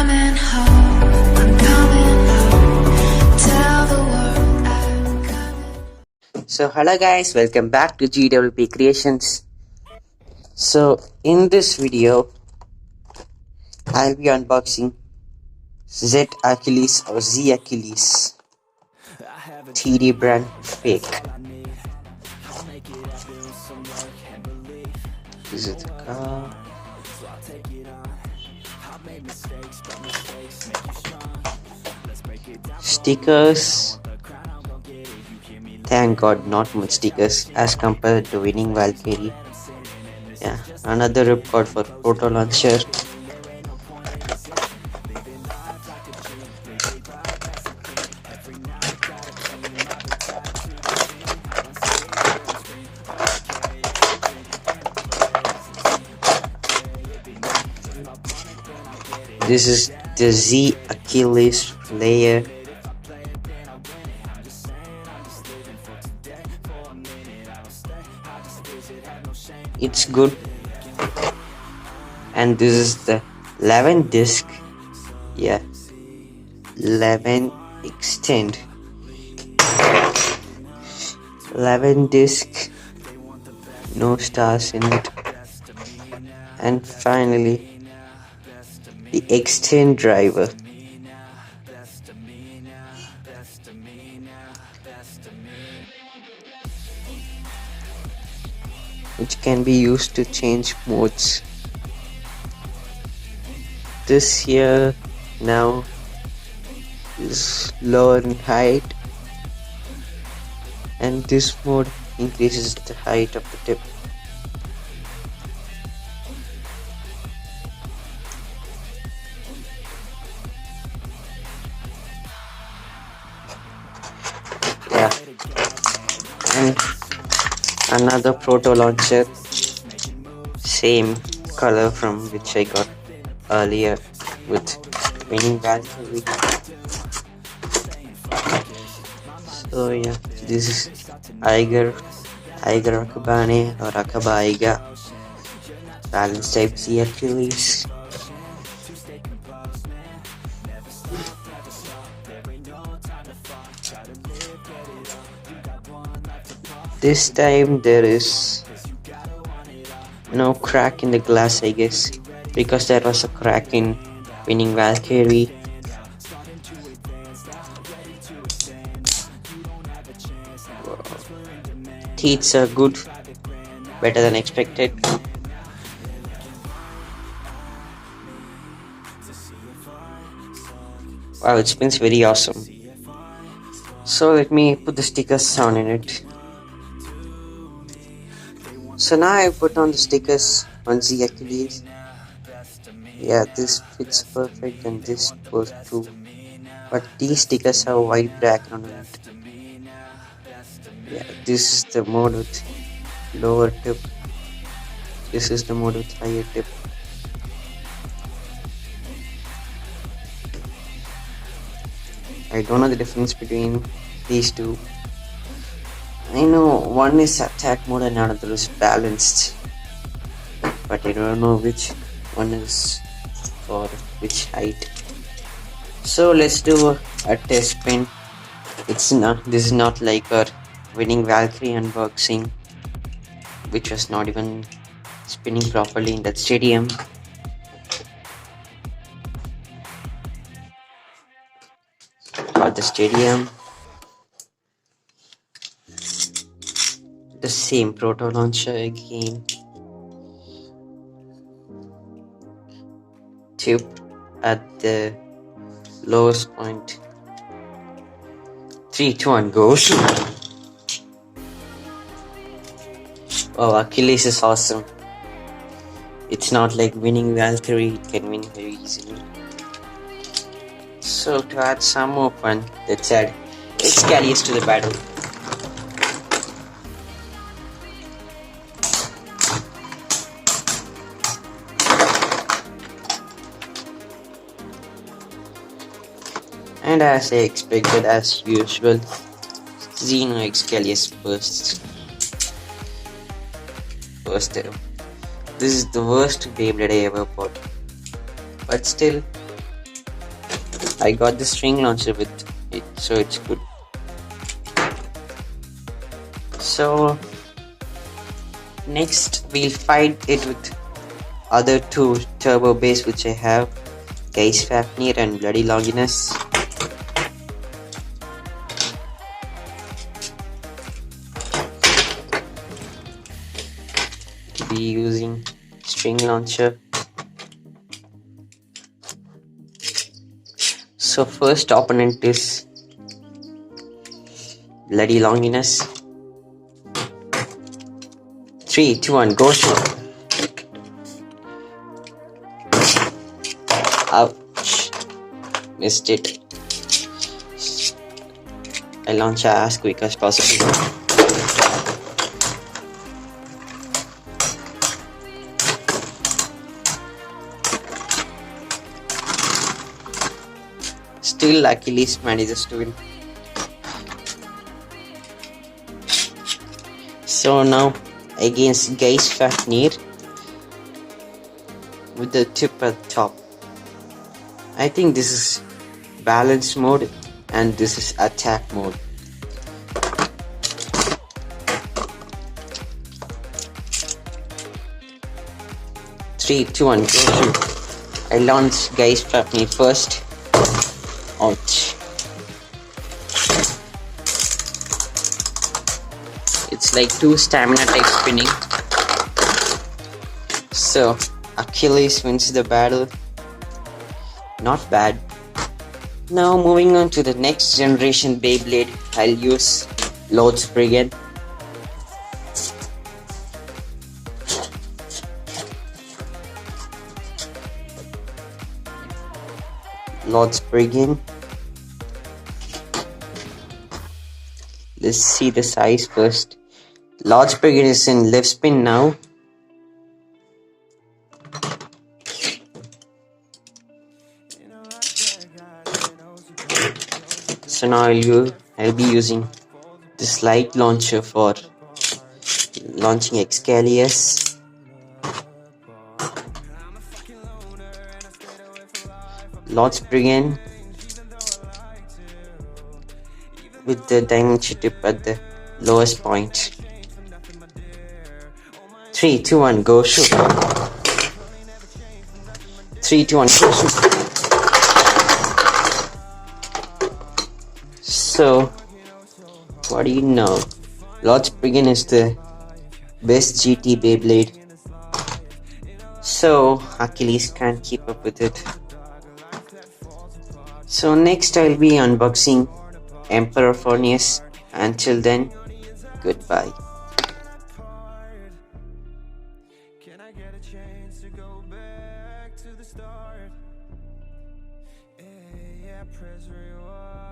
coming home, I'm coming home. Tell the world I'm coming. So hello guys, welcome back to GWP Creations. So in this video, I'll be unboxing Z Achilles or Z Achilles TD brand fake. This is the car. Stickers. Thank God, not much stickers as compared to winning Valkyrie. Yeah, another ripcord for proto launcher. This is the Z Achilles layer. It's good. And this is the 11 disc. Yeah, 11 extend. 11 disc. No stars in it. And finally, the extend driver. Which can be used to change modes. This here now is lower in height, and this mode increases the height of the tip. Yeah, and another proto launcher, same color from which I got earlier with winning Valkyrie. So yeah, this is Iger Akabane or Akabaiga balance type Z Achilles. This time there is no crack in the glass, I guess, because there was a crack in winning Valkyrie. Teeth are good, better than expected. Wow, it spins very awesome. So let me put the stickers on in it. So now I put on the stickers on Z Achilles. Yeah, this fits perfect and this goes too. But these stickers have white background on it. Yeah, this is the mode with lower tip. This is the mode with higher tip. I don't know the difference between these two. I know one is attack mode and another is balanced, but I don't know which one is for which height. So let's do a test spin. This is not like our winning Valkyrie unboxing, which was not even spinning properly in that stadium. Got the stadium. The same proto launcher again. Tip at the lowest point. 3, 2, 1, go! Oh, Achilles is awesome. It's not like winning Valkyrie, it can win very easily. So to add some more fun, let's add Achilles to the battle. And as I expected, as usual, Xeno Excalius bursts. First ever. This is the worst Beyblade I ever bought. But still, I got the string launcher with it, so it's good. So next we'll fight it with other two turbo bass which I have, Guys Fafnir and Bloody Longinus. Be using string launcher. So first opponent is Bloody Longinus. 3, 2, 1, go shoot. Ouch. Missed it. I launch as quick as possible. Still Achilles manages to win. So now against Guys Fafnir with the tip at the top. I think this is balance mode and this is attack mode. Three, two, one, go shoot. I launch Guys Fafnir first. Ouch. It's like two stamina type spinning. So Achilles wins the battle. Not bad. Now moving on to the next generation Beyblade, I'll use Lord's Brigade. Lord's Brigade. Let's see the size first. Lord's Brigade is in lift spin now. So now I'll be using the slide launcher for launching Achilles. Lord's Brigade with the dimension tip at the lowest point. 3, 2, 1, go shoot. 3, 2, 1, go shoot. So, what do you know? Lord's Brigade is the best GT Beyblade. So, Achilles can't keep up with it. So, next I'll be unboxing Emperor Furnace. Until then, goodbye. Can I get a chance to go back to the start? Yeah, press rewind.